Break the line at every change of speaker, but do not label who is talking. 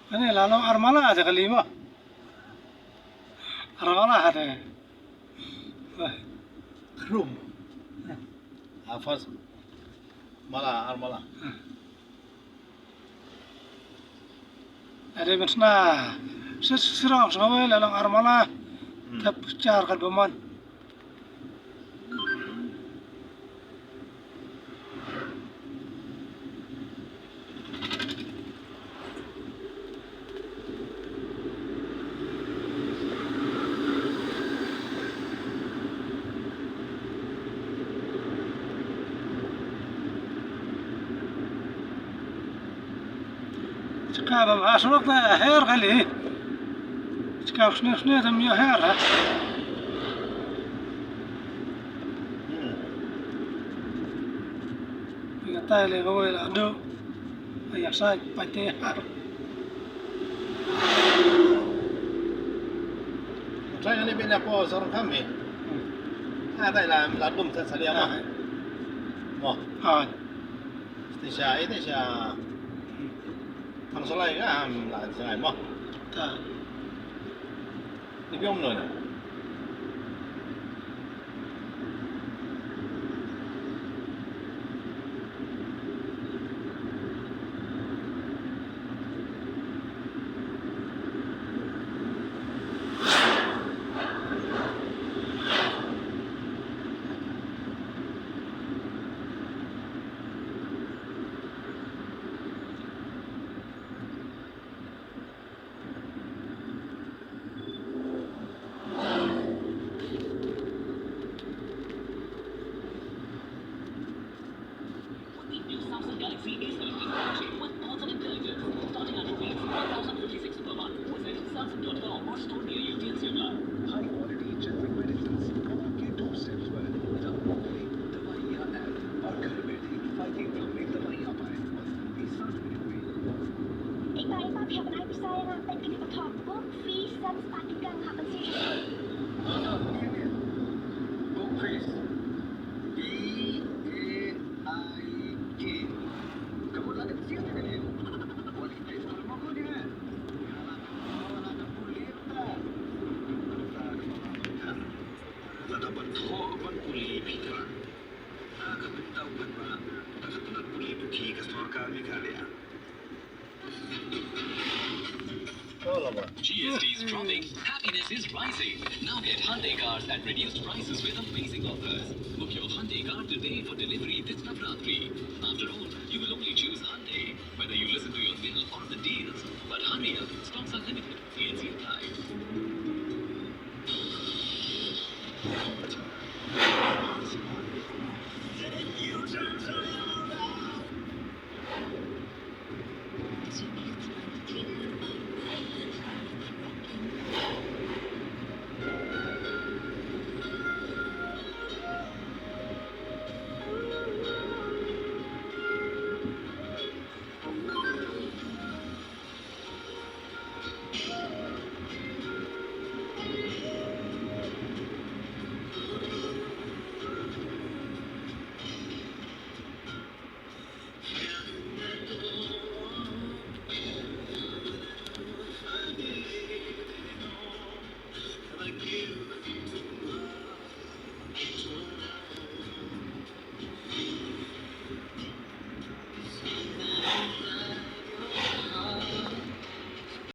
Ini lalu armala aja kali mah. Armala ada. Wah,
Krum. Hafaz. Mala armala.
ada mesna. Sirang sama lalu armala. Tap car kan peman. Sekarang masuk ke air kali. Sekarang sini temu air ha. Kita le bawa le ado. Ayah saya pati har.
Saya ni bina po seorang kami. Ada lah ladum tersedia mah. Oh,
Ah,
tisha ini tisha. Thằng số này là thế này mà.
ta.
Đi biết ông rồi này.
GST is dropping, happiness is rising. Now get Hyundai cars at reduced prices with amazing offers. Book your Hyundai car today for delivery this Navratri. After all, you will only choose Hyundai, whether you listen to your bill or the deals. But hurry up, stocks are limited. TNC apply.